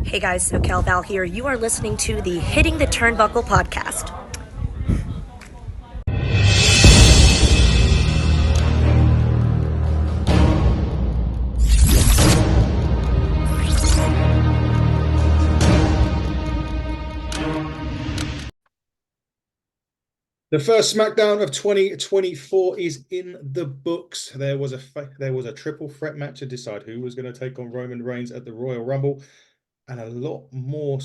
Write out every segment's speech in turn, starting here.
Hey guys, SoCal Val here. You are listening to the Hitting the Turnbuckle podcast. The first Smackdown of 2024 is in the books. There was a triple threat match to decide who was going to take on Roman Reigns at the Royal Rumble, and a lot more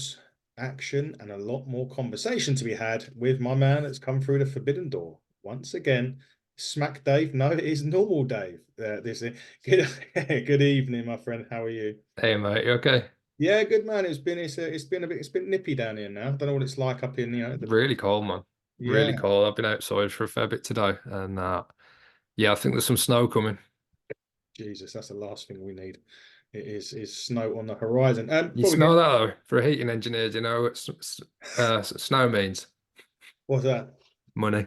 action and a lot more conversation to be had with my man that's come through the forbidden door once again. Smack Dave. No, it is normal Dave. This is good. Good evening, my friend. How are you? Hey mate, you okay? Yeah, good man. It's been nippy down here now. Don't know what it's like up in the Really cold, man. Really yeah. cold. I've been outside for a fair bit today, and yeah, I think there's some snow coming. Jesus, that's the last thing we need. It is snow on the horizon. You Before we smell get that though? For a heating engineer, do you know what snow means? what's that? Money.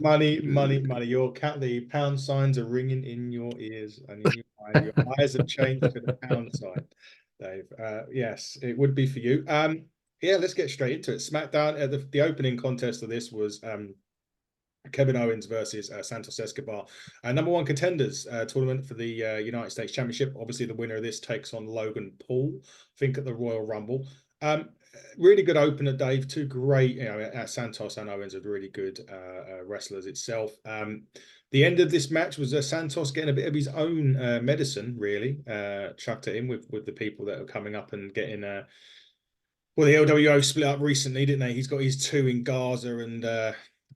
Money, money, money. The pound signs are ringing in your ears and in your mind. Your eyes have changed to the pound sign, Dave. Yes, it would be for you. Yeah, let's get straight into it. SmackDown. The opening contest of this was Kevin Owens versus Santos Escobar, number one contenders tournament for the United States Championship. Obviously, the winner of this takes on Logan Paul, I think, at the Royal Rumble. Really good opener, Dave. Two great, Santos and Owens are really good wrestlers itself. The end of this match was Santos getting a bit of his own medicine, really, chucked at him with the people that are coming up and getting. Well, the LWO split up recently, didn't they? He's got his two in Gaza and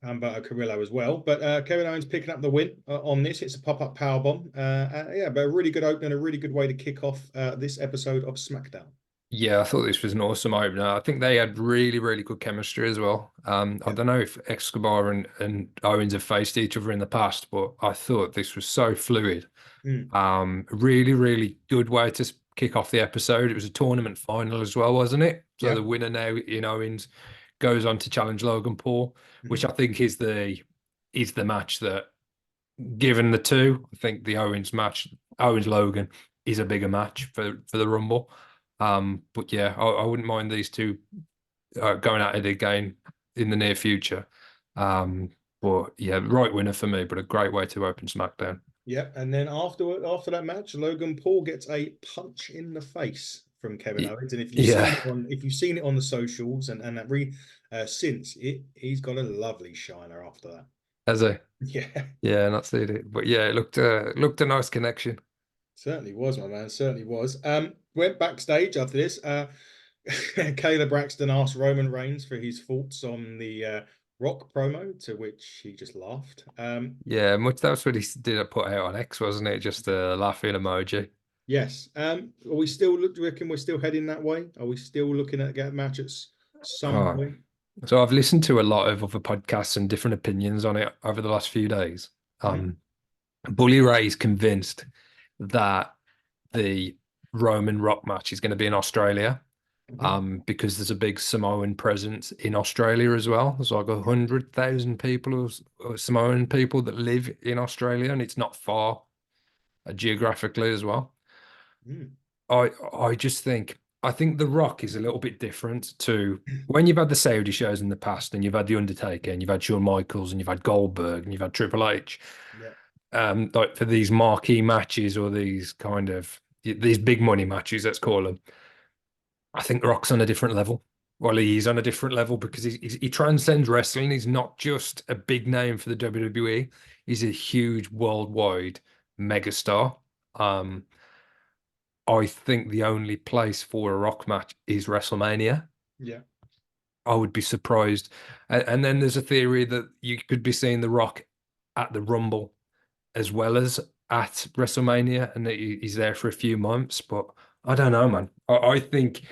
Humberto Carrillo as well. But Kevin Owens picking up the win on this. It's a pop-up powerbomb. Yeah, but a really good opener and a really good way to kick off this episode of SmackDown. Yeah, I thought this was an awesome opener. I think they had really, really good chemistry as well. I Yeah. don't know if Escobar and Owens have faced each other in the past, but I thought this was so fluid. Mm. Really, really good way to kick off the episode. It was a tournament final as well, wasn't it? So Yeah. the winner now in Owens goes on to challenge Logan Paul, which Mhm. I think is the match that, given the two, I think the Owens match, Owens Logan, is a bigger match for the Rumble. But yeah, I wouldn't mind these two going at it again in the near future. But yeah, right winner for me, but a great way to open SmackDown. Yeah. And then after that match, Logan Paul gets a punch in the face from Kevin Owens. And Yeah, if you've seen it on the socials and that since he's got a lovely shiner after that. as a Yeah. yeah, not seen it, but yeah, it looked a nice connection. Certainly was, my man. Certainly was. Went backstage after this. Kayla Braxton asked Roman Reigns for his thoughts on the Rock promo, to which he just laughed. Yeah, much that's what he did put out on X, wasn't it? Just a laughing emoji. Yes. Are we still do you reckon we're still heading that way? Are we still looking at get matches some Oh, point? so I've listened to a lot of other podcasts and different opinions on it over the last few days. Mhm. Bully Ray's convinced that the Roman Rock match is going to be in Australia, Mhm. because there's a big Samoan presence in Australia as well. There's like 100,000 people, Samoan people that live in Australia, and it's not far geographically as well. Mm. I just think The Rock is a little bit different to when you've had the Saudi shows in the past, and you've had the Undertaker, and you've had Shawn Michaels, and you've had Goldberg, and you've had Triple H. Yeah. Like for these marquee matches or these big money matches, let's call them. I think Rock's on a different level. Well, he's on a different level because he transcends wrestling. He's not just a big name for the WWE. He's a huge worldwide megastar. Um, I think the only place for a Rock match is WrestleMania. Yeah. I would be surprised. And then there's a theory that you could be seeing The Rock at the Rumble as well as at WrestleMania, and that he's there for a few months. But I don't know, man. I think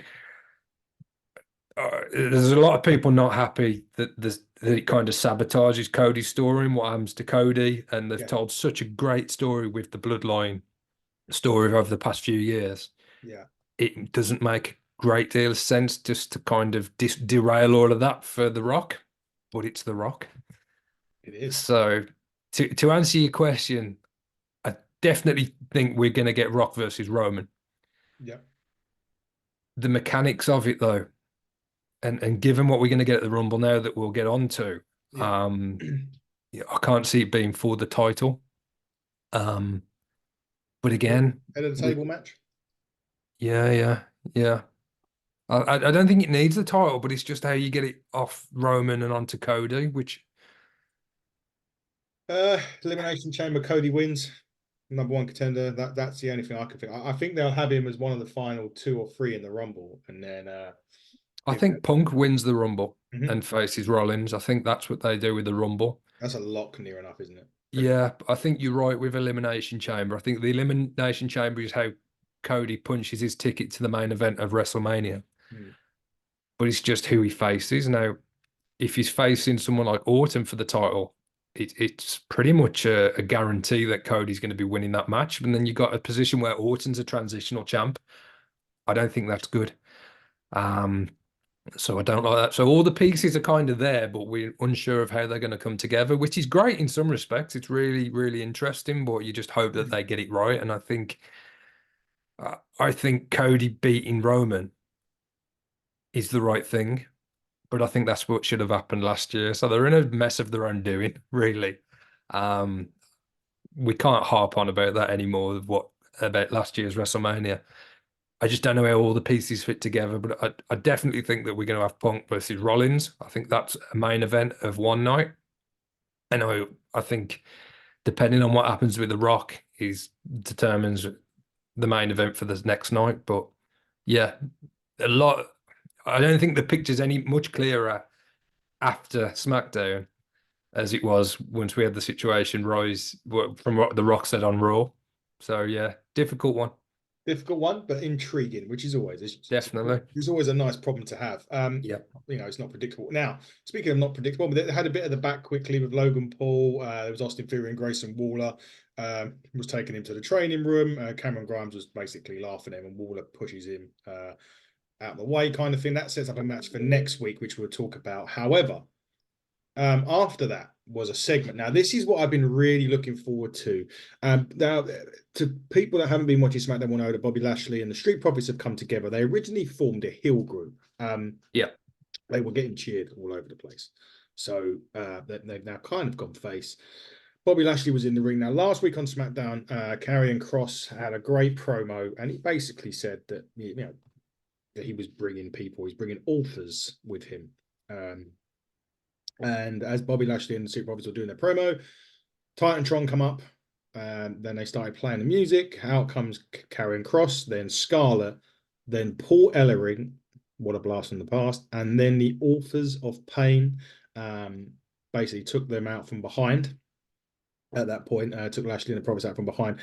there's a lot of people not happy that it kind of sabotages Cody's story and what happens to Cody. And they've Yeah. told such a great story with the bloodline story over the past few years. Yeah. It doesn't make a great deal of sense just to kind of derail all of that for The Rock, but it's The Rock. It is. So to answer your question, I definitely think we're going to get Rock versus Roman. Yeah. The mechanics of it, though, and given what we're going to get at the Rumble now that we'll get on to, Yeah. yeah, I can't see it being for the title. But again, Head of the table match. yeah. I don't think it needs the title, but it's just how you get it off Roman and onto Cody, which Elimination Chamber. Cody wins. Number one contender. That's the only thing I can think. I think they'll have him as one of the final 2 or 3 in the Rumble, and then I think Punk wins the Rumble Mhm. and faces Rollins. I think that's what they do with the Rumble. That's a lock near enough, isn't it? Yeah, I think you're right with Elimination Chamber. I think the Elimination Chamber is how Cody punches his ticket to the main event of WrestleMania. Mm. But it's just who he faces. Now, if he's facing someone like Orton for the title, it's pretty much a guarantee that Cody's going to be winning that match. And then you got a position where Orton's a transitional champ. I don't think that's good. So I don't like that. So all the pieces are kind of there, but we're unsure of how they're going to come together, which is great in some respects. It's really, really interesting, but you just hope that they get it right. And I think Cody beating Roman is the right thing, but I think that's what should have happened last year. So they're in a mess of their own doing, really. We can't harp on about that anymore. About last year's WrestleMania. I just don't know how all the pieces fit together, but I definitely think that we're going to have Punk versus Rollins. I think that's a main event of one night. And I think depending on what happens with The Rock, determines the main event for the next night. But yeah, a lot. I don't think the picture's any much clearer after SmackDown as it was once we had the situation rise from what The Rock said on Raw. So yeah, difficult one. Difficult one, but intriguing, which is always Definitely. it's always a nice problem to have. Yeah. It's not predictable. Now, speaking of not predictable, but they had a bit of the back quickly with Logan Paul. There was Austin Theory and Grayson Waller. Was taking him to the training room. Cameron Grimes was basically laughing at him, and Waller pushes him out of the way, kind of thing. That sets up a match for next week, which we'll talk about. However, after that was a segment. Now, this is what I've been really looking forward to. Now, to people that haven't been watching SmackDown will know that Bobby Lashley and the Street Profits have come together. They originally formed a heel group. They were getting cheered all over the place. So they've now kind of gone face. Bobby Lashley was in the ring. Now, last week on SmackDown, Karrion Kross had a great promo, and he basically said that that he was bringing people. He's bringing authors with him. And as Bobby Lashley and the Super Profits were doing their promo, Titantron come up. Then they started playing the music. Out comes Karrion Kross, then Scarlett, then Paul Ellering. What a blast from the past. And then the Authors of Pain basically took them out from behind. At that point, took Lashley and the Profits out from behind.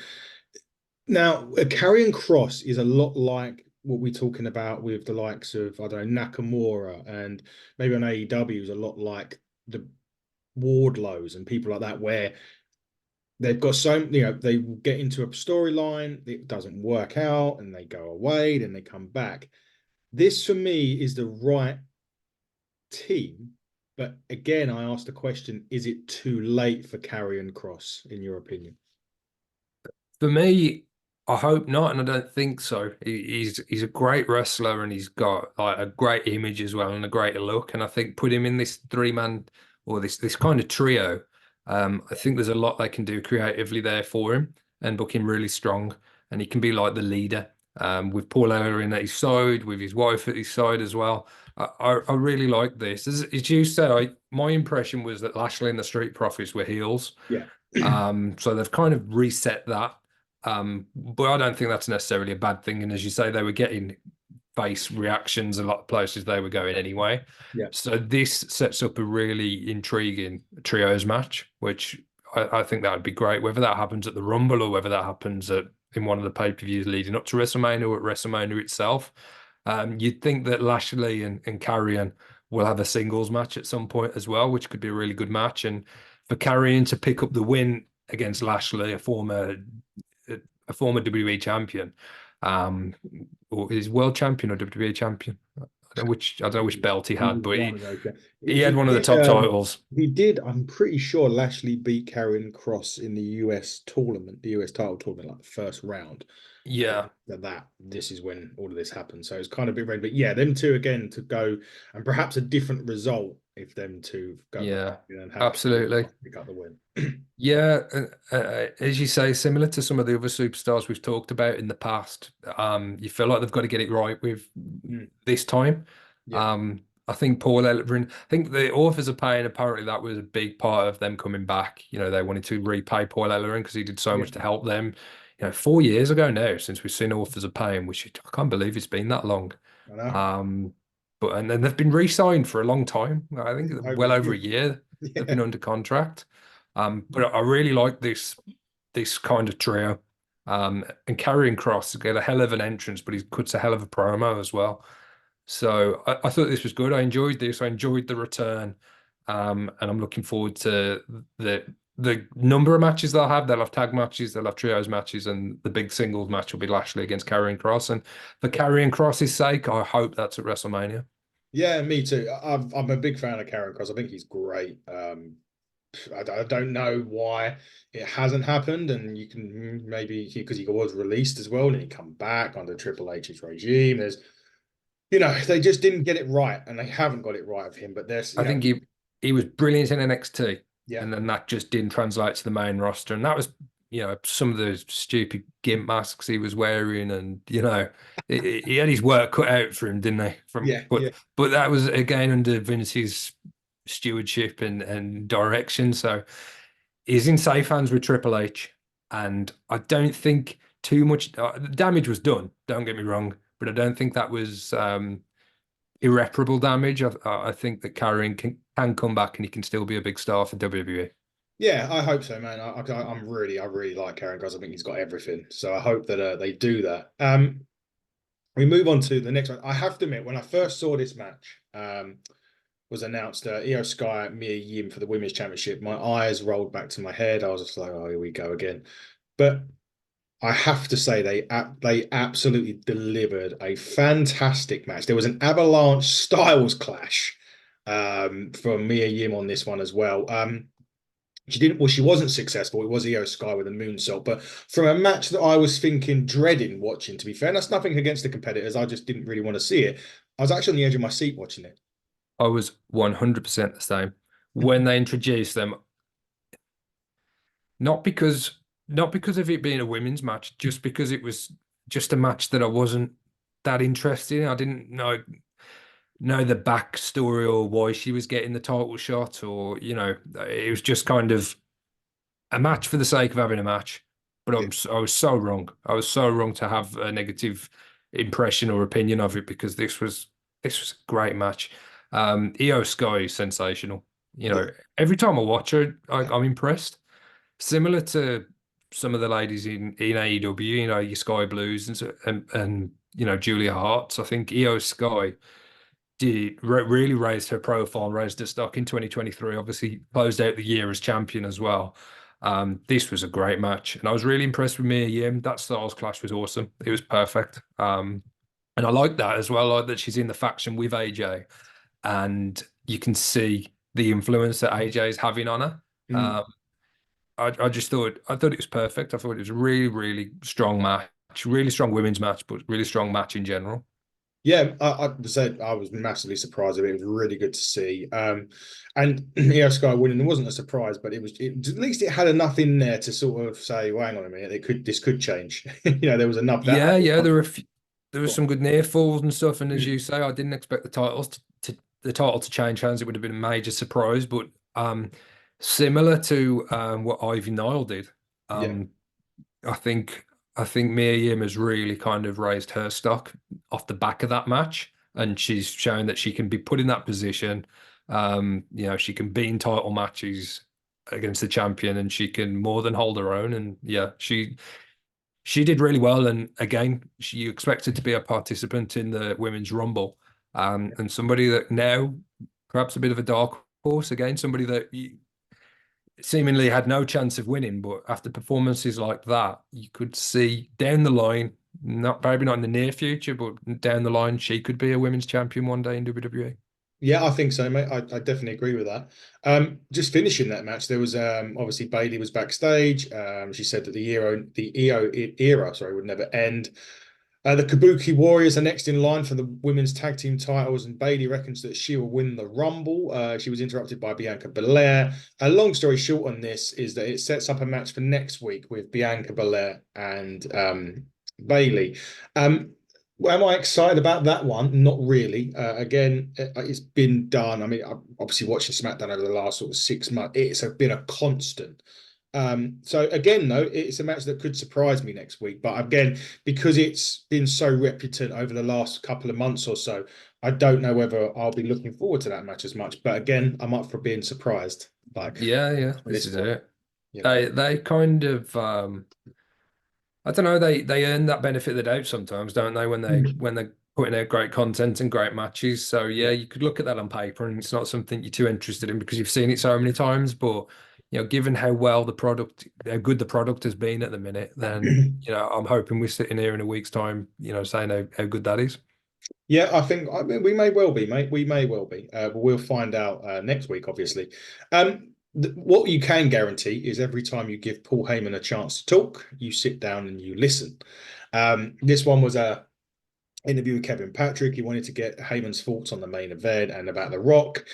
Now, Karrion Kross is a lot like what we're talking about with the likes of, I don't know, Nakamura, and maybe on AEW is a lot like the Wardlows and people like that, where they've got they get into a storyline, it doesn't work out, and they go away, then they come back. This for me is the right team, but again, I asked the question: is it too late for Karrion Kross, in your opinion? For me, I hope not, and I don't think so. He's a great wrestler, and he's got like a great image as well, and a great look. And I think put him in this 3-man or this kind of trio. I think there's a lot they can do creatively there for him, and book him really strong. And he can be like the leader, with Paul Ellering at his side, with his wife at his side as well. I really like this. As you said, my impression was that Lashley and the Street Profits were heels. Yeah. So they've kind of reset that. But I don't think that's necessarily a bad thing. And as you say, they were getting face reactions a lot of places they were going anyway. Yeah. So this sets up a really intriguing trios match, which I think that would be great. Whether that happens at the Rumble or whether that happens in one of the pay-per-views leading up to WrestleMania or at WrestleMania itself. You'd think that Lashley and Karrion will have a singles match at some point as well, which could be a really good match. And for Karrion to pick up the win against Lashley, a former WWE champion, or is world champion or WWE champion? I I don't know which belt he He had, was but one of those. he He had one of the did. top titles. He did. I'm pretty sure Lashley beat Karrion Cross in the US tournament, the US title tournament, like the first round. Yeah, This is when all of this happened. So it's kind of a bit red. But yeah, them two again to go, and perhaps a different result if them two go back yeah, and have absolutely. pick up the win. Yeah, as you say, similar to some of the other superstars we've talked about in the past, you feel like they've got to get it right with Mm. this time. Yeah. I think Paul Ellering, I think the Authors of Pain, apparently that was a big part of them coming back. You know, they wanted to repay Paul Ellering because he did so Yeah. much to help them. You know, 4 years ago now since we've seen Authors of Pain, which I can't believe it's been that long. I know. And then they've been re-signed for a long time. I think Over well a over a year. year they've Yeah. been under contract. But I really like this kind of trio. And Karrion Cross get a hell of an entrance, but he cuts a hell of a promo as well. So I thought this was good. I enjoyed this. I enjoyed the return. And I'm looking forward to the number of matches they'll have. They'll have tag matches, they'll have trios matches, and the big singles match will be Lashley against Karrion Cross. And for Karrion Cross's sake, I hope that's at WrestleMania. Yeah, me too. I'm a big fan of Karrion Cross. I think he's great. I don't know why it hasn't happened, and you can maybe because he was released as well, and he come back under Triple H's regime. They just didn't get it right, and they haven't got it right of him. But I think he was brilliant in NXT, yeah, and then that just didn't translate to the main roster. And that was, some of the stupid gimp masks he was wearing, and he had his work cut out for him, didn't he? yeah, But yeah, but that was again under Vince's stewardship and direction. So he's in safe hands with Triple H, and I don't think too much damage was done. Don't get me wrong, but I don't think that was irreparable damage. I think that Karrion can come back and he can still be a big star for WWE. yeah. I hope so, man. I really like Karrion Cross. I think he's got everything. So I hope that they do that. We move on to the next one. I have to admit, when I first saw this match, was announced Io Sky, Mia Yim for the Women's Championship, my eyes rolled back to my head. I was just like, oh, here we go again. But I have to say they absolutely delivered a fantastic match. There was an Avalanche Styles clash from Mia Yim on this one as well. She wasn't successful. It was Io Sky with a moonsault, but from a match that I was dreading watching, to be fair, and that's nothing against the competitors. I just didn't really want to see it. I was actually on the edge of my seat watching it. I was 100% the same when they introduced them. Not because of it being a women's match, just because it was just a match that I wasn't that interested in. I didn't know the backstory or why she was getting the title shot, or it was just kind of a match for the sake of having a match. But I was so wrong. I was so wrong to have a negative impression or opinion of it, because this was a great match. Io Sky is sensational. Every time I watch her, I'm impressed. Similar to some of the ladies in AEW, your Sky Blues and Julia Hart's. I think Io Sky did really raised her profile, raised her stock in 2023. Obviously, closed out the year as champion as well. This was a great match, and I was really impressed with Mia Yim. That Styles clash was awesome. It was perfect. And I like that as well. I like that she's in the faction with AJ, and you can see the influence that AJ is having on her. Mm. I thought it was perfect. I thought it was a really, really strong match, really strong women's match, but really strong match in general. Yeah, I was massively surprised of it. It was really good to see. And Io Sky winning, it wasn't a surprise, but at least it had enough in there to sort of say, well, hang on a minute, this could change. There was enough that. Yeah, there were some good near falls and stuff. And as you say, I didn't expect the title to change hands. It would have been a major surprise, but similar to what Ivy Nile did. Yeah. I think Mia Yim has really kind of raised her stock off the back of that match, and she's shown that she can be put in that position. She can be in title matches against the champion, and she can more than hold her own. And yeah, she did really well. And again, she expected to be a participant in the Women's Rumble, and somebody that now perhaps a bit of a dark horse again, somebody that seemingly had no chance of winning, but after performances like that, you could see down the line Not maybe not in the near future, but down the line, she could be a women's champion one day in WWE. Yeah, I think so, mate. I definitely agree with that. Just finishing that match, there was obviously Bailey was backstage. She said that the EO era, sorry, would never end. The Kabuki Warriors are next in line for the women's tag team titles, and Bailey reckons that she will win the Rumble. She was interrupted by Bianca Belair. A long story short on this is that it sets up a match for next week with Bianca Belair and Bailey. Am I excited about that one? Not really. Again, it's been done. I mean, I'm obviously watching SmackDown over the last sort of 6 months. It's been a constant. So again, though, it's a match that could surprise me next week. But again, because it's been so reputant over the last couple of months or so, I don't know whether I'll be looking forward to that match as much. But again, I'm up for being surprised. Like Yeah, at this this is point, it. you know. They kind of I don't know, they earn that benefit of the doubt sometimes, don't they, when they're putting out great content and great matches. So yeah, Yeah. you could look at that on paper and it's not something you're too interested in because you've seen it so many times. But given how how good the product has been at the minute, then I'm hoping we're sitting here in a week's time, saying how good that is. Yeah, I mean, we may well be, mate. We may well be. But we'll find out next week, obviously. What you can guarantee is every time you give Paul Heyman a chance to talk, you sit down and you listen. This one was a interview with Kevin Patrick. He wanted to get Heyman's thoughts on the main event and about The Rock.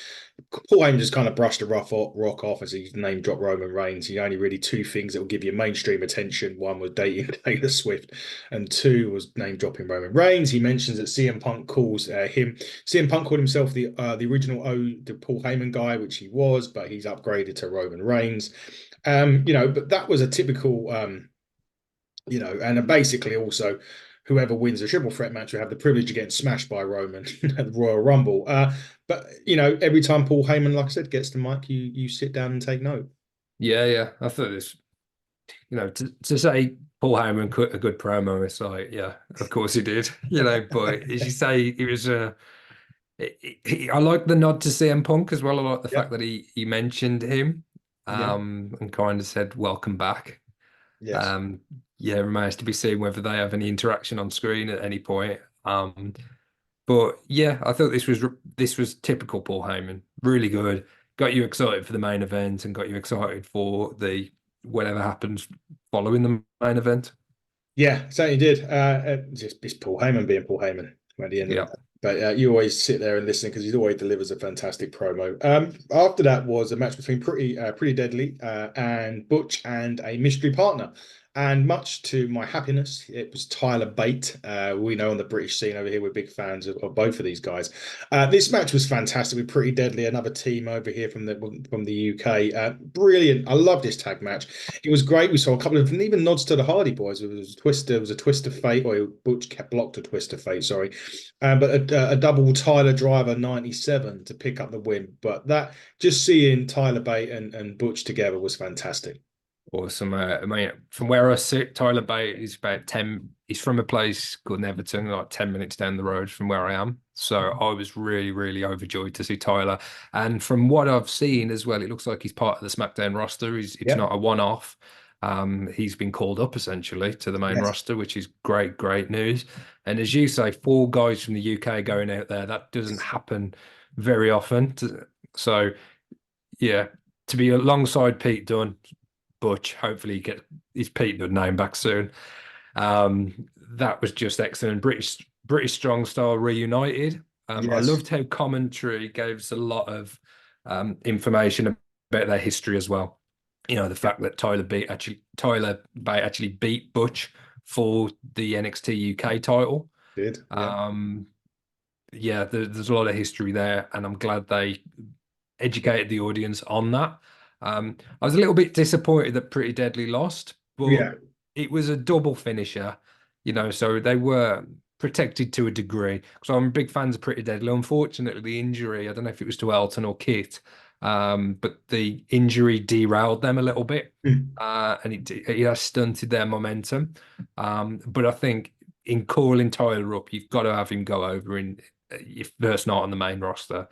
Paul Heyman just kind of brushed the rock off as he name dropped Roman Reigns. He only really two things that will give you mainstream attention. One was dating Taylor Swift, and two was name dropping Roman Reigns. He mentions that CM Punk calls him. CM Punk called himself the original the Paul Heyman guy, which he was, but he's upgraded to Roman Reigns. But that was a typical, and basically also whoever wins the triple threat match will have the privilege of getting smashed by Roman at the Royal Rumble. But every time Paul Heyman, like I said, gets the mic, you sit down and take note. Yeah. I thought this, to say Paul Heyman cut a good promo, it's like, yeah, of course he did, but as you say, it was I like the nod to CM Punk as well. I like the Yeah, fact that he mentioned him, yeah, and kind of said, welcome back. yes, Um, yeah, it remains to be seen whether they have any interaction on screen at any point. But yeah, I thought this was typical Paul Heyman. Really good. Got you excited for the main event and got you excited for the whatever happens following the main event. yeah, certainly did. Just it's Paul Heyman being Paul Heyman at the end of the Yeah. day. But you always sit there and listen because he always delivers a fantastic promo. After that was a match between Pretty Deadly and Butch and a mystery partner. And much to my happiness, it was Tyler Bate. We know on the British scene over here, we're big fans of both of these guys. This match was fantastic with Pretty Deadly, another team over here from the UK. Brilliant. I love this tag match. It was great. We saw a couple of even nods to the Hardy Boys. It was a twist of fate, or Butch kept blocked a twist of fate. Sorry, but a double Tyler Driver 97 to pick up the win. But that just seeing Tyler Bate and Butch together was fantastic. Awesome. I mean, from where I sit, Tyler Bate is about 10. He's from a place called Neverton, like 10 minutes down the road from where I am. So I was really, really overjoyed to see Tyler. And from what I've seen as well, it looks like he's part of the SmackDown roster. It's Yeah. not a one-off. He's been called up essentially to the main Yes. roster, which is great, great news. And as you say, four guys from the UK going out there, that doesn't happen very often. So yeah, to be alongside Pete Dunne, Butch. Hopefully, he get his Pete Dunne name back soon. That was just excellent. British strong style reunited. I Yes. loved how commentary gave us a lot of information about their history as well. The Yeah. fact that Tyler Bate actually beat Butch for the NXT UK title. Did. Yeah. Yeah, there's a lot of history there, and I'm glad they educated the audience on that. I was a little bit disappointed that Pretty Deadly lost, but Yeah. it was a double finisher, so they were protected to a degree. So I'm big fans of Pretty Deadly. Unfortunately, the injury, I don't know if it was to Elton or Kit, but the injury derailed them a little bit, and it has stunted their momentum. But I think in calling Tyler up, you've got to have him go over in your first night on the main roster.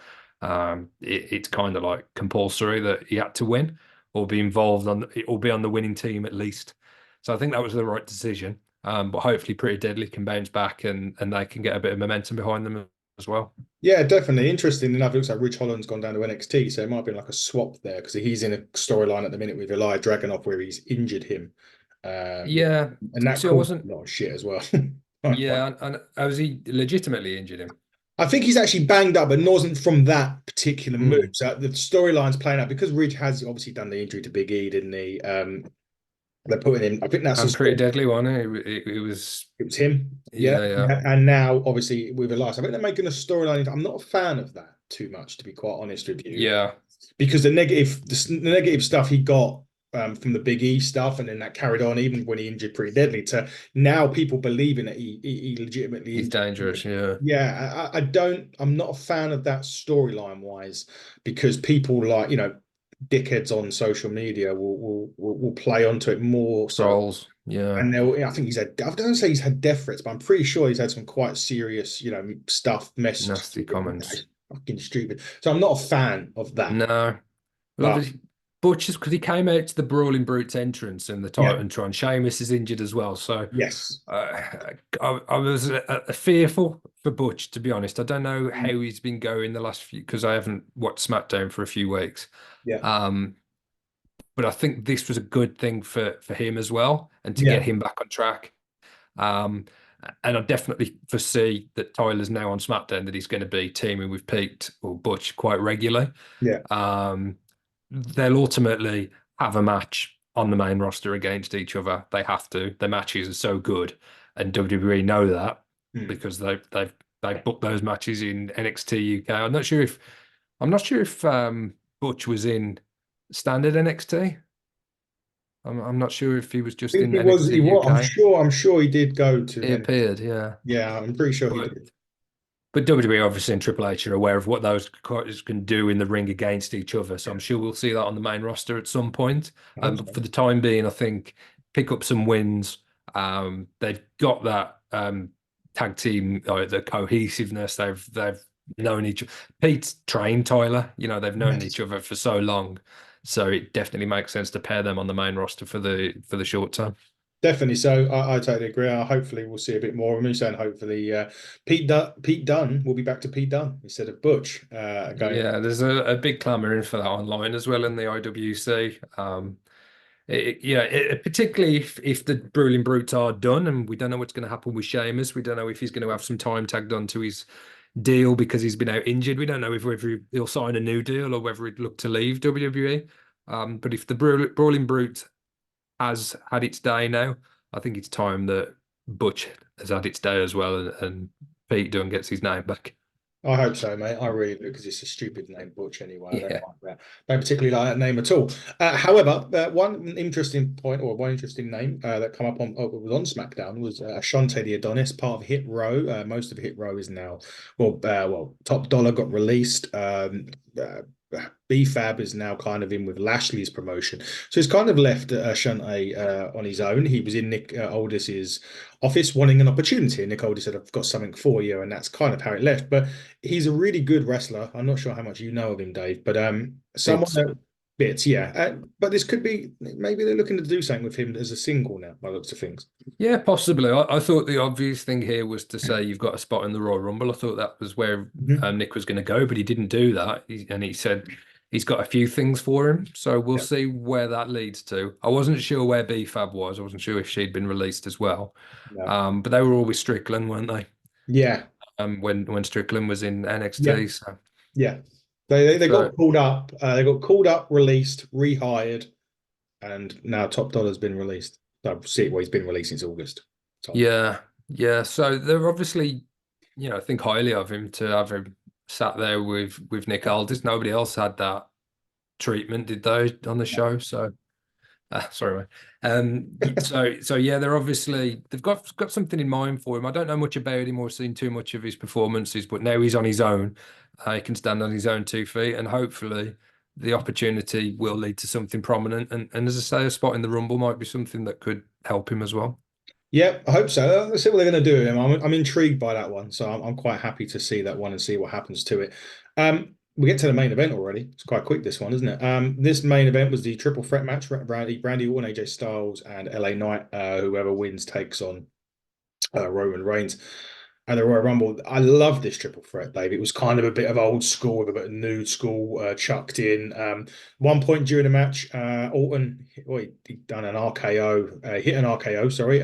It's kind of like compulsory that he had to win or be involved or be on the winning team at least. So I think that was the right decision. But hopefully Pretty Deadly can bounce back and they can get a bit of momentum behind them as well. Yeah, definitely. Interesting enough, it looks like Rich Holland's gone down to NXT, so it might be like a swap there because he's in a storyline at the minute with Eli Dragunov where he's injured him. Yeah, Yeah. and that See, I caused wasn't. a lot of shit as well. Yeah, and has he legitimately injured him? I think he's actually banged up, but wasn't from that particular move. Mm. So the storyline's playing out because Ridge has obviously done the injury to Big E, didn't he? They're putting him. I think that's And Pretty Deadly one. It was. it was him. Yeah. Yeah, yeah, And now obviously with Elias, I think they're making a storyline. I'm not a fan of that too much, to be quite honest with you, yeah. because the negative stuff he got from the Big E stuff, and then that carried on even when he injured Pretty Deadly. To now people believing that he legitimately He's injured. dangerous. Yeah. Yeah, I don't. I'm not a fan of that storyline wise because people like dickheads on social media will play onto it more so, Trolls. Yeah. and they'll. I think he's had. I don't say he's had death threats, but I'm pretty sure he's had some quite serious, stuff messaged. Nasty comments. Fucking stupid. So I'm not a fan of that. No. Well, But obviously, Butcher's because he came out to the Brawling Brutes entrance in the yeah, Titantron. Sheamus is injured as well, so yes, I was fearful for Butch, to be honest. I don't know mm, how he's been going the last few because I haven't watched SmackDown for a few weeks. yeah, Um, but I think this was a good thing for him as well, and to get yeah, him back on track. Um, and I definitely foresee that Tyler's now on SmackDown that he's going to be teaming with Pete or Butch quite regularly. yeah, Um, they'll ultimately have a match on the main roster against each other. They have to. Their matches are so good, and WWE know that mm. because they've booked those matches in NXT UK. I'm not sure if Butch was in standard NXT. I'm not sure if he was I just think in he NXT was. I'm UK. sure. I'm sure he did go to. He appeared, yeah. Yeah, I'm pretty sure he But did. But WWE obviously and Triple H are aware of what those guys can do in the ring against each other. So Yeah, I'm sure we'll see that on the main roster at some point. I hope But so. for the time being, I think pick up some wins. They've got that tag team, the cohesiveness. They've known each. Pete's trained Tyler. They've known Yes. each other for so long. So it definitely makes sense to pair them on the main roster for the short term. Definitely. So I totally agree. Hopefully we'll see a bit more of me saying hopefully Pete Dunne will be back to Pete Dunne instead of Butch going. Yeah, there's a big clamoring for that online as well in the IWC. Particularly if the Brawling Brutes are done, and we don't know what's going to happen with Sheamus. We don't know if he's going to have some time tagged on to his deal because he's been out injured. We don't know if whether he'll sign a new deal or whether he'd look to leave WWE. But if the Brawling Brute has had its day now, I think it's time that Butch has had its day as well, and Pete Dunne gets his name back. I hope so, mate. I really do because it's a stupid name, Butch. Anyway, I don't Yeah. like that. Don't particularly like that name at all. However, one interesting point or one interesting name that come up was on SmackDown was Ashante the Adonis, part of Hit Row. Most of Hit Row is now Top Dollar got released. BFAB is now kind of in with Lashley's promotion, so he's kind of left Ashante on his own. He was in Nick Aldis's office wanting an opportunity, and Nick Aldis said, "I've got something for you," and that's kind of how it left. But he's a really good wrestler. I'm not sure how much you know of him, Dave, but someone Bits. that bits, yeah. But this could be maybe they're looking to do something with him as a single now, by the looks of things. Yeah, possibly. I thought the obvious thing here was to say you've got a spot in the Royal Rumble. I thought that was where Mhm. Nick was going to go, but he didn't do that. And he said he's got a few things for him. So we'll Yeah, see where that leads to. I wasn't sure where BFAB was. I wasn't sure if she'd been released as well. no. But they were always Strickland, weren't they? Yeah, When Strickland was in yeah, NXT. So, yeah. They so got called up. They got called up, released, rehired, and now Top Dollar's been released. No, see, well, he's been released since August. Tom. yeah, yeah. So they're obviously, think highly of him to have him sat there with Nick Aldis. Nobody else had that treatment, did they, on the show? So, sorry, mate. So yeah, they've got something in mind for him. I don't know much about him or seen too much of his performances, but now he's on his own. He can stand on his own 2 feet, and hopefully the opportunity will lead to something prominent. And as I say, a spot in the Rumble might be something that could help him as well. Yeah, I hope so. Let's see what they're going to do with him. I'm intrigued by that one, so I'm quite happy to see that one and see what happens to it. we get to the main event already. It's quite quick, this one, isn't it? This main event was the triple threat match: Brandy Orton, AJ Styles, and LA Knight. Whoever wins takes on Roman Reigns at the Royal Rumble. I love this triple threat, Dave. It was kind of a bit of old school with a bit of new school chucked in. One point during the match, Orton, well, he done an RKO, hit an RKO, sorry.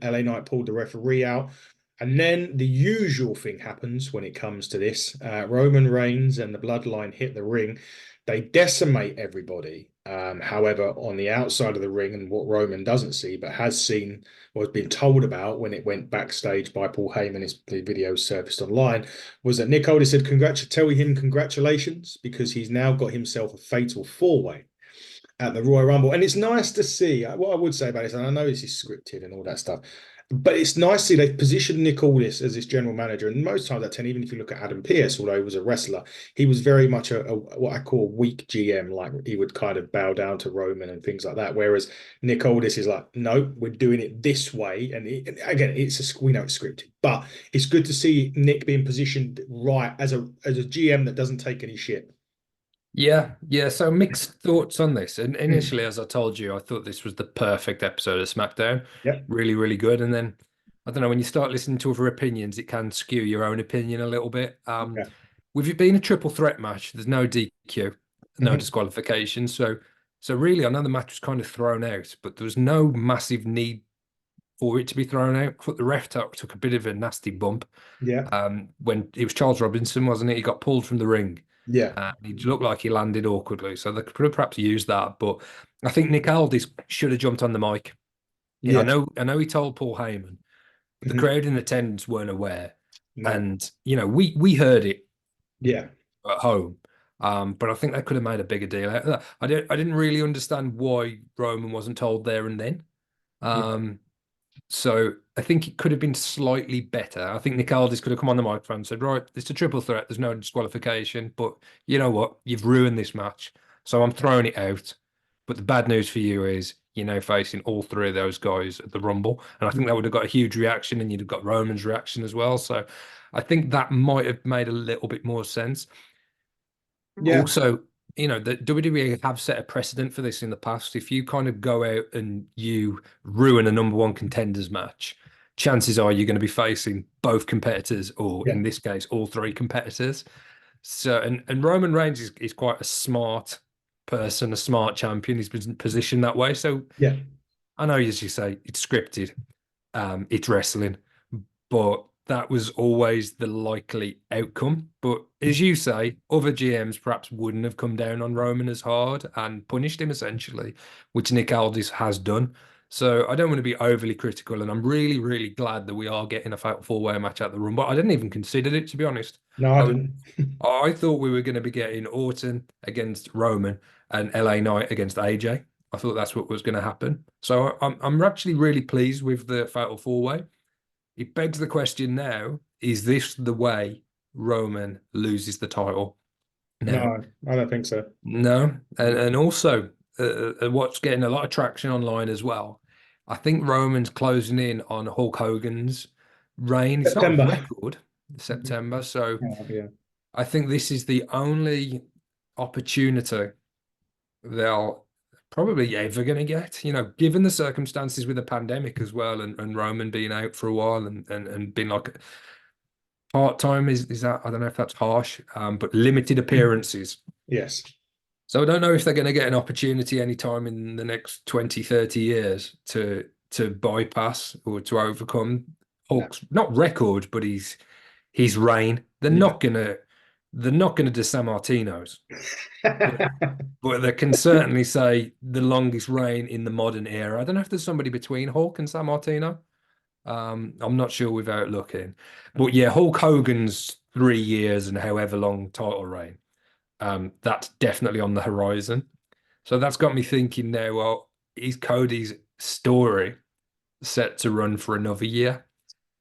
LA Knight pulled the referee out. And then the usual thing happens when it comes to this. Roman Reigns and the Bloodline hit the ring. They decimate everybody. However, on the outside of the ring, and what Roman doesn't see, but has seen, was been told about when it went backstage by Paul Heyman, the video surfaced online, was that Nick Aldis said, tell him congratulations, because he's now got himself a fatal four-way at the Royal Rumble. And it's nice to see, what I would say about this, and I know this is scripted and all that stuff, but it's nice to see they've positioned Nick Aldis as this general manager. And most times, even if you look at Adam Pearce, although he was a wrestler, he was very much a what I call weak GM. Like, he would kind of bow down to Roman and things like that. Whereas Nick Aldis is like, no, we're doing it this way. And again, we know it's scripted, but it's good to see Nick being positioned right as a GM that doesn't take any shit. Yeah, yeah. So mixed thoughts on this. And initially, as I told you, I thought this was the perfect episode of Smackdown. Yeah. Really, really good. And then I don't know, when you start listening to other opinions, it can skew your own opinion a little bit. Yeah. With it being a triple threat match, there's no DQ, no Mhm. disqualification. So really, I know the match was kind of thrown out, but there was no massive need for it to be thrown out. But the ref took a bit of a nasty bump. Yeah. When it was Charles Robinson, wasn't it? He got pulled from the ring. Yeah. He looked like he landed awkwardly, so they could have perhaps used that. But I think Nick Aldis should have jumped on the mic. Yeah, Yeah. I know he told Paul Heyman, but the Mhm. crowd in attendance weren't aware. No. And we heard it Yeah. at home. But I think they could have made a bigger deal out of that. I didn't really understand why Roman wasn't told there and then. So I think it could have been slightly better. I think Nick Aldis could have come on the microphone and said, right, it's a triple threat. There's no disqualification. But you know what? You've ruined this match. So I'm throwing it out. But the bad news for you is you're now facing all three of those guys at the Rumble. And I think that would have got a huge reaction, and you'd have got Roman's reaction as well. So I think that might have made a little bit more sense. Yeah. Also, the WWE have set a precedent for this in the past. If you kind of go out and you ruin a number one contenders match, chances are you're going to be facing both competitors, or in this case, all three competitors. So, and Roman Reigns is quite a smart person, a smart champion. He's been positioned that way. So, Yeah. I know, as you say, it's scripted, it's wrestling, but that was always the likely outcome. But as you say, other GMs perhaps wouldn't have come down on Roman as hard and punished him, essentially, which Nick Aldis has done. So I don't want to be overly critical, and I'm really, really glad that we are getting a fatal four-way match at the Rumble. I didn't even consider it, to be honest. No, I didn't. I thought we were going to be getting Orton against Roman and LA Knight against AJ. I thought that's what was going to happen. So I'm actually really pleased with the fatal four-way. It begs the question now, is this the way Roman loses the title? No, I don't think so. No. And also, what's getting a lot of traction online as well, I think Roman's closing in on Hulk Hogan's reign. It's not a September. record, September. So Yeah. I think this is the only opportunity they'll probably ever going to get, given the circumstances with the pandemic as well, and Roman being out for a while and being like part-time is that, I don't know if that's harsh, but limited appearances. Yes. So I don't know if they're going to get an opportunity anytime in the next 20, 30 years to bypass or to overcome Hulk's not record, but his reign. They're not gonna do San Martino's. But they can certainly say the longest reign in the modern era. I don't know if there's somebody between Hulk and San Martino. I'm not sure without looking. But yeah, Hulk Hogan's 3 years and however long title reign, that's definitely on the horizon. So that's got me thinking now, well, is Cody's story set to run for another year?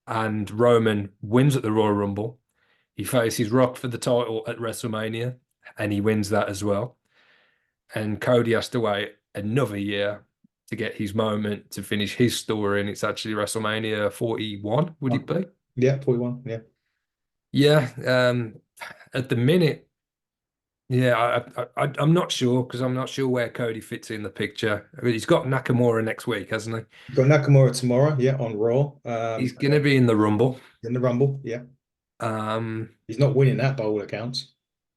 And Roman wins at the Royal Rumble. He faces Rock for the title at WrestleMania, and he wins that as well. And Cody has to wait another year to get his moment to finish his story, and it's actually WrestleMania 41, would it be? Yeah, 41. Yeah. Yeah. At the minute, Yeah, I'm not sure because I'm not sure where Cody fits in the picture. I mean, he's got Nakamura next week, hasn't he? You've got Nakamura tomorrow, yeah, on Raw. He's going to be in the Rumble. In the Rumble, yeah. Um, He's not winning that by all accounts.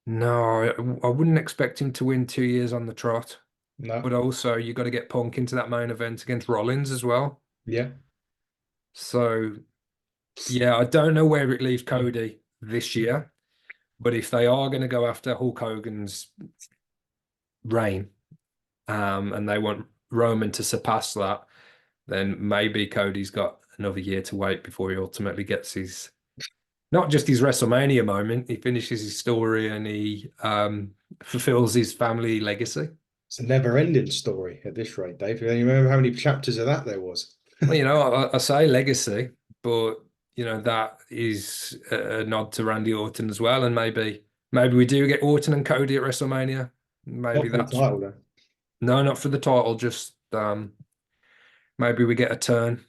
no, I wouldn't expect him to win 2 years on the trot. No, But also, you got to get Punk into that main event against Rollins as well. yeah. So, yeah, I don't know where it leaves Cody this year. But if they are going to go after Hulk Hogan's reign, and they want Roman to surpass that, then maybe Cody's got another year to wait before he ultimately gets his not just his WrestleMania moment, he finishes his story and he fulfills his family legacy. It's a never-ending story at this rate, Dave. You remember how many chapters of that there was? Well, I say legacy, but that is a nod to Randy Orton as well, and maybe we do get Orton and Cody at WrestleMania. Maybe Not for the that's title, though. no, not for the title, just maybe we get a turn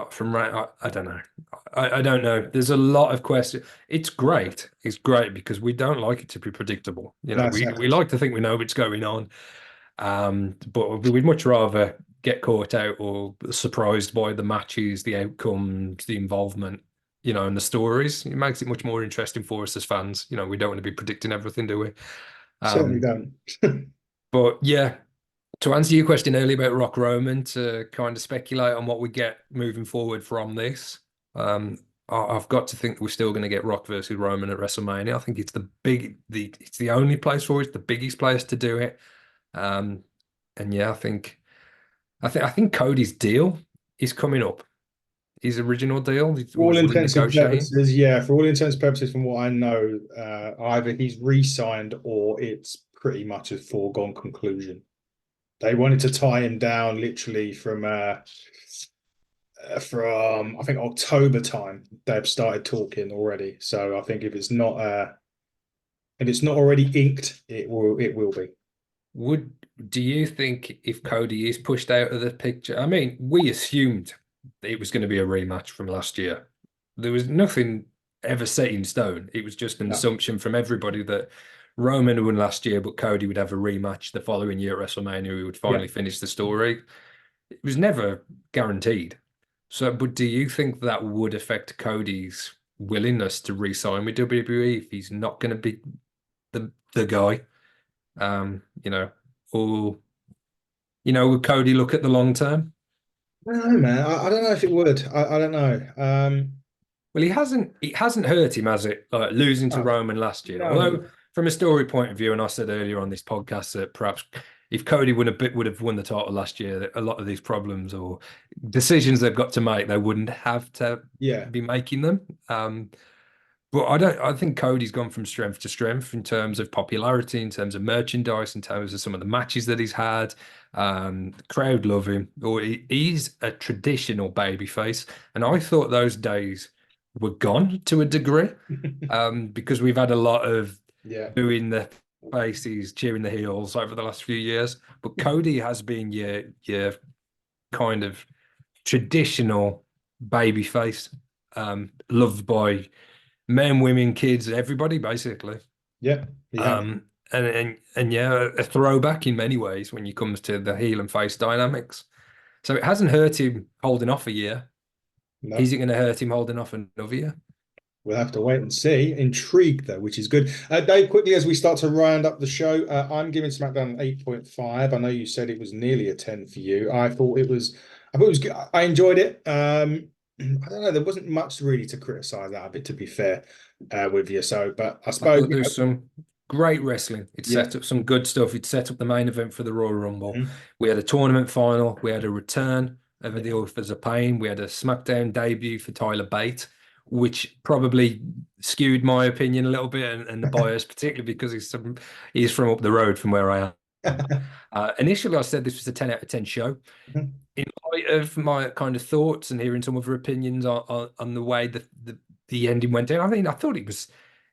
from right. I don't know. I don't know. There's a lot of questions. It's great. It's great because we don't like it to be predictable. No, We exactly. like to think we know what's going on. But we'd much rather get caught out or surprised by the matches, the outcomes, the involvement, and the stories. It makes it much more interesting for us as fans. We don't want to be predicting everything, do we? Certainly Um, don't. but yeah, to answer your question earlier about Rock Roman, to kind of speculate on what we get moving forward from this, I've got to think we're still going to get Rock versus Roman at WrestleMania. I think it's it's the only place for it, the biggest place to do it. Um, and yeah, I think Cody's deal is coming up. His original deal For all we're intents and negotiating. purposes, yeah, for all intents and purposes, from what I know, either he's re-signed or it's pretty much a foregone conclusion. They wanted to tie him down literally from I think October time. They've started talking already. So I think if it's not already inked, it will be. Do you think if Cody is pushed out of the picture? I mean, we assumed it was going to be a rematch from last year. There was nothing ever set in stone. It was just an No. assumption from everybody that Roman won last year, but Cody would have a rematch the following year at WrestleMania. We would Yeah. finally finish the story. It was never guaranteed. So, but do you think that would affect Cody's willingness to re-sign with WWE if he's not going to be the guy? You know, or would Cody look at the long term? I don't know, man. I don't know if it would. I don't know. Well, it hasn't hurt him, has it? Like losing to No, Roman last year. no. Although from a story point of view, and I said earlier on this podcast that perhaps if Cody would have won the title last year, that a lot of these problems or decisions they've got to make, they wouldn't have to Yeah. be making them. But I don't. I think Cody's gone from strength to strength in terms of popularity, in terms of merchandise, in terms of some of the matches that he's had. The crowd love him. Or he's a traditional babyface, and I thought those days were gone to a degree, because we've had a lot of Yeah. booing the faces, cheering the heels over the last few years. But Cody has been your kind of traditional babyface, loved by men, women, kids, everybody basically. Yeah. He has. And yeah, a throwback in many ways when it comes to the heel and face dynamics. So it hasn't hurt him holding off a year. No. Is it going to hurt him holding off another year? We'll have to wait and see. Intrigued though, which is good. Dave, quickly as we start to round up the show, I'm giving SmackDown an 8.5. I know you said it was nearly a 10 for you. I thought it was good. I enjoyed it. I don't know. There wasn't much really to criticize out of it, to be fair, with you. So, but I I suppose, thought there was some great wrestling. It yeah. set up some good stuff. It set up the main event for the Royal Rumble. Mhm. We had a tournament final. We had a return of the Yeah. Authors of Pain. We had a SmackDown debut for Tyler Bate, which probably skewed my opinion a little bit and the bias, particularly because he's from up the road from where I am. Initially, I said this was a 10 out of 10 show. In light of my kind of thoughts and hearing some other opinions on the way the ending went down, I thought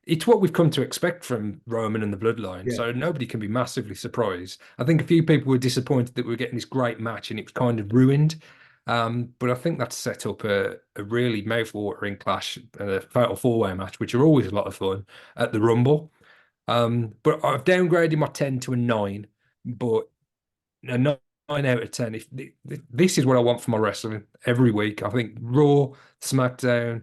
it's what we've come to expect from Roman and the Bloodline. Yeah. So nobody can be massively surprised. I think a few people were disappointed that we were getting this great match and it was kind of ruined. But I think that's set up a really mouth-watering clash, a fatal four-way match, which are always a lot of fun at the Rumble. But I've downgraded my 10 to a 9, but a 9 out of 10. If this is what I want for my wrestling every week, I think Raw, SmackDown,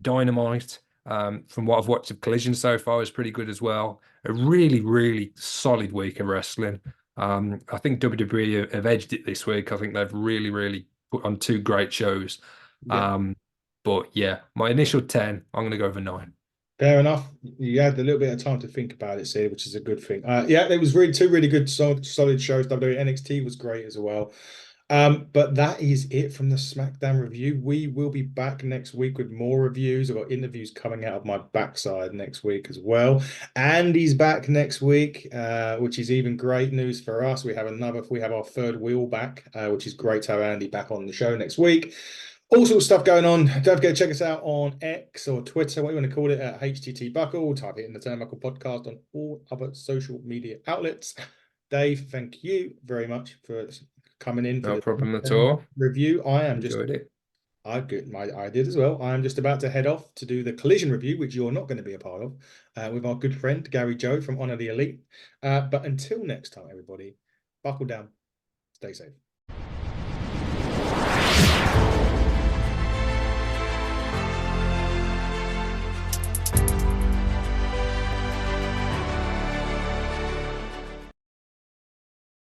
Dynamite, from what I've watched of Collision so far, is pretty good as well. A really, really solid week of wrestling. I think WWE have edged it this week. I think they've really, really put on 2 great shows. Yeah. But yeah, my initial 10, I'm going to go over 9. Fair enough. You had a little bit of time to think about it, Sid, which is a good thing. Yeah, it was really 2 really good solid shows. WWE NXT was great as well. But that is it from the SmackDown review. We will be back next week with more reviews. I've got interviews coming out of my backside next week as well. Andy's back next week, which is even great news for us. We have our 3rd wheel back, which is great to have Andy back on the show next week. All sorts of stuff going on. Don't forget to check us out on X or Twitter, what you want to call it, at HTT Buckle. Type it in the Turnbuckle Podcast on all other social media outlets. Dave, thank you very much for coming in for No the problem at all. review. Enjoyed it. I did as well. I am just about to head off to do the Collision review, which you're not going to be a part of, with our good friend Gary Joe from Honor the Elite. But until next time, everybody, buckle down, stay safe.